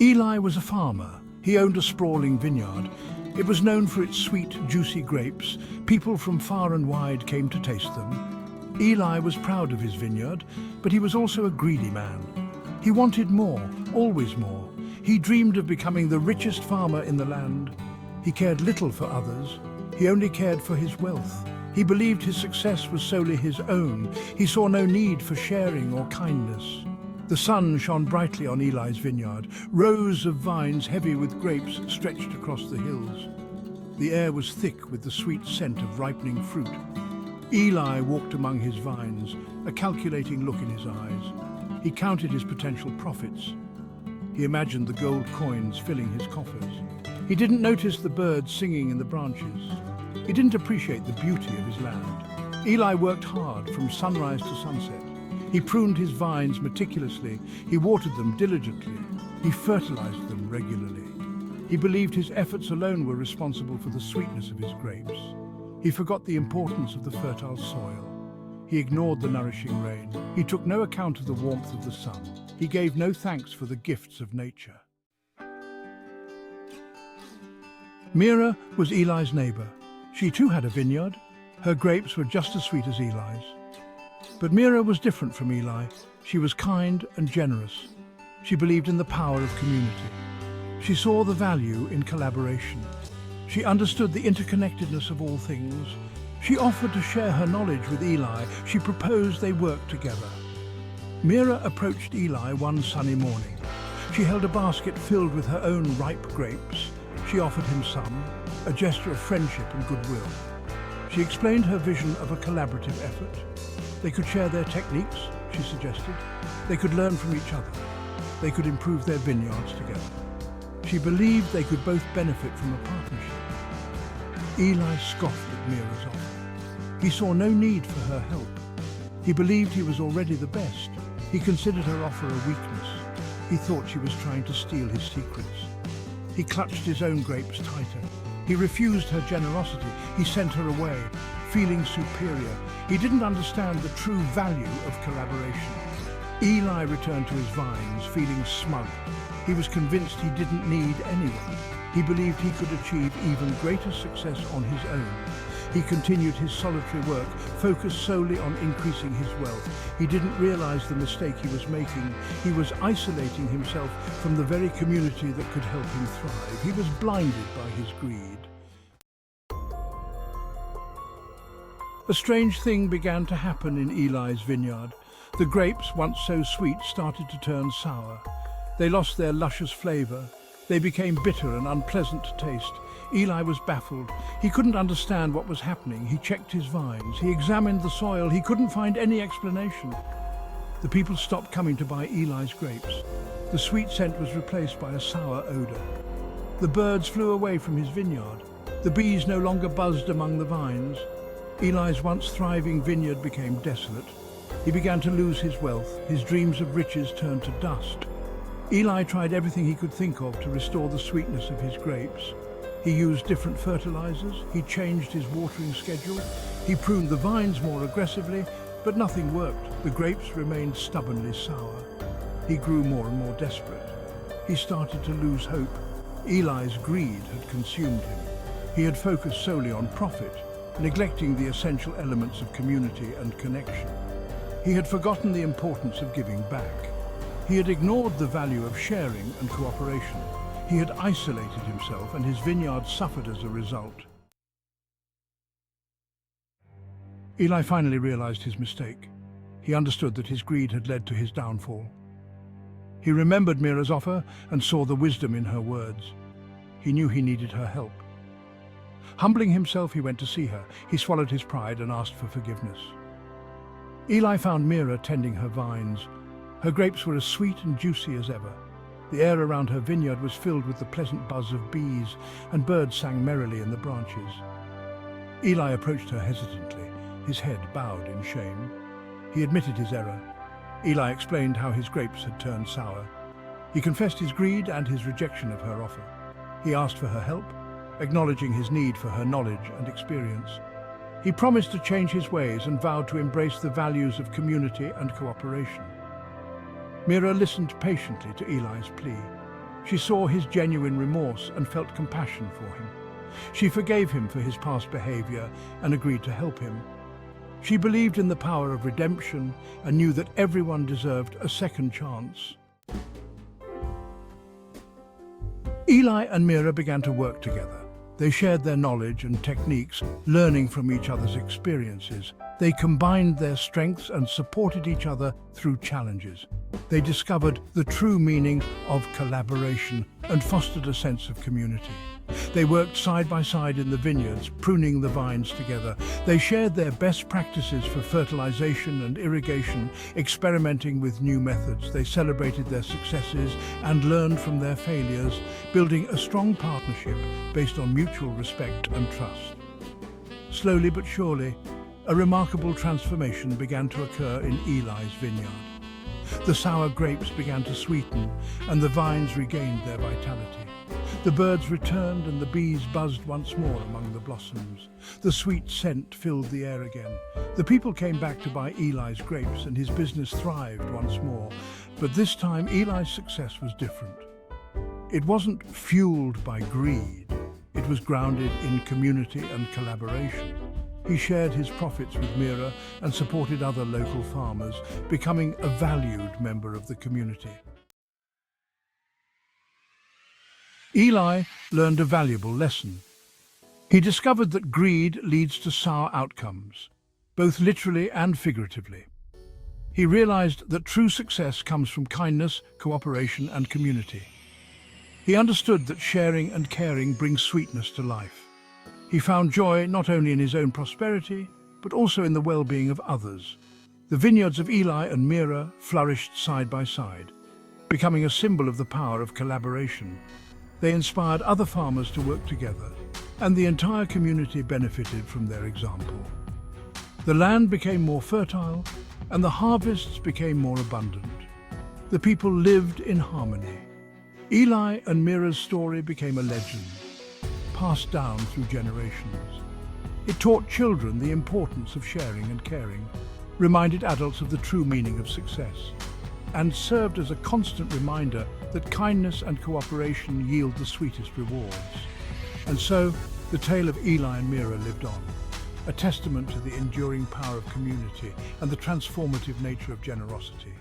Eli was a farmer. He owned a sprawling vineyard. It was known for its sweet, juicy grapes. People from far and wide came to taste them. Eli was proud of his vineyard, but he was also a greedy man. He wanted more, always more. He dreamed of becoming the richest farmer in the land. He cared little for others. He only cared for his wealth. He believed his success was solely his own. He saw no need for sharing or kindness. The sun shone brightly on Eli's vineyard. Rows of vines heavy with grapes stretched across the hills. The air was thick with the sweet scent of ripening fruit. Eli walked among his vines, a calculating look in his eyes. He counted his potential profits. He imagined the gold coins filling his coffers. He didn't notice the birds singing in the branches. He didn't appreciate the beauty of his land. Eli worked hard from sunrise to sunset. He pruned his vines meticulously. He watered them diligently. He fertilized them regularly. He believed his efforts alone were responsible for the sweetness of his grapes. He forgot the importance of the fertile soil. He ignored the nourishing rain. He took no account of the warmth of the sun. He gave no thanks for the gifts of nature. Mira was Eli's neighbor. She too had a vineyard. Her grapes were just as sweet as Eli's. But Mira was different from Eli. She was kind and generous. She believed in the power of community. She saw the value in collaboration. She understood the interconnectedness of all things. She offered to share her knowledge with Eli. She proposed they work together. Mira approached Eli one sunny morning. She held a basket filled with her own ripe grapes. She offered him some, a gesture of friendship and goodwill. She explained her vision of a collaborative effort. They could share their techniques, she suggested. They could learn from each other. They could improve their vineyards together. She believed they could both benefit from a partnership. Eli scoffed at Mira's offer. He saw no need for her help. He believed he was already the best. He considered her offer a weakness. He thought she was trying to steal his secrets. He clutched his own grapes tighter. He refused her generosity. He sent her away, feeling superior. He didn't understand the true value of collaboration. Eli returned to his vines, feeling smug. He was convinced he didn't need anyone. He believed he could achieve even greater success on his own. He continued his solitary work, focused solely on increasing his wealth. He didn't realize the mistake he was making. He was isolating himself from the very community that could help him thrive. He was blinded by his greed. A strange thing began to happen in Eli's vineyard. The grapes, once so sweet, started to turn sour. They lost their luscious flavor. They became bitter and unpleasant to taste. Eli was baffled. He couldn't understand what was happening. He checked his vines. He examined the soil. He couldn't find any explanation. The people stopped coming to buy Eli's grapes. The sweet scent was replaced by a sour odor. The birds flew away from his vineyard. The bees no longer buzzed among the vines. Eli's once thriving vineyard became desolate. He began to lose his wealth. His dreams of riches turned to dust. Eli tried everything he could think of to restore the sweetness of his grapes. He used different fertilizers. He changed his watering schedule. He pruned the vines more aggressively, but nothing worked. The grapes remained stubbornly sour. He grew more and more desperate. He started to lose hope. Eli's greed had consumed him. He had focused solely on profit, neglecting the essential elements of community and connection. He had forgotten the importance of giving back. He had ignored the value of sharing and cooperation. He had isolated himself, and his vineyard suffered as a result. Eli finally realized his mistake. He understood that his greed had led to his downfall. He remembered Mira's offer and saw the wisdom in her words. He knew he needed her help. Humbling himself, he went to see her. He swallowed his pride and asked for forgiveness. Eli found Mira tending her vines. Her grapes were as sweet and juicy as ever. The air around her vineyard was filled with the pleasant buzz of bees, and birds sang merrily in the branches. Eli approached her hesitantly, his head bowed in shame. He admitted his error. Eli explained how his grapes had turned sour. He confessed his greed and his rejection of her offer. He asked for her help, acknowledging his need for her knowledge and experience. He promised to change his ways and vowed to embrace the values of community and cooperation. Mira listened patiently to Eli's plea. She saw his genuine remorse and felt compassion for him. She forgave him for his past behavior and agreed to help him. She believed in the power of redemption and knew that everyone deserved a second chance. Eli and Mira began to work together. They shared their knowledge and techniques, learning from each other's experiences. They combined their strengths and supported each other through challenges. They discovered the true meaning of collaboration and fostered a sense of community. They worked side by side in the vineyards, pruning the vines together. They shared their best practices for fertilization and irrigation, experimenting with new methods. They celebrated their successes and learned from their failures, building a strong partnership based on mutual respect and trust. Slowly but surely, a remarkable transformation began to occur in Eli's vineyard. The sour grapes began to sweeten, and the vines regained their vitality. The birds returned and the bees buzzed once more among the blossoms. The sweet scent filled the air again. The people came back to buy Eli's grapes and his business thrived once more. But this time Eli's success was different. It wasn't fueled by greed. It was grounded in community and collaboration. He shared his profits with Mira and supported other local farmers, becoming a valued member of the community. Eli learned a valuable lesson. He discovered that greed leads to sour outcomes, both literally and figuratively. He realized that true success comes from kindness, cooperation, and community. He understood that sharing and caring brings sweetness to life. He found joy not only in his own prosperity, but also in the well-being of others. The vineyards of Eli and Mira flourished side by side, becoming a symbol of the power of collaboration. They inspired other farmers to work together, and the entire community benefited from their example. The land became more fertile, and the harvests became more abundant. The people lived in harmony. Eli and Mira's story became a legend, passed down through generations. It taught children the importance of sharing and caring, reminded adults of the true meaning of success, and served as a constant reminder that kindness and cooperation yield the sweetest rewards. And so, the tale of Eli and Mira lived on, a testament to the enduring power of community and the transformative nature of generosity.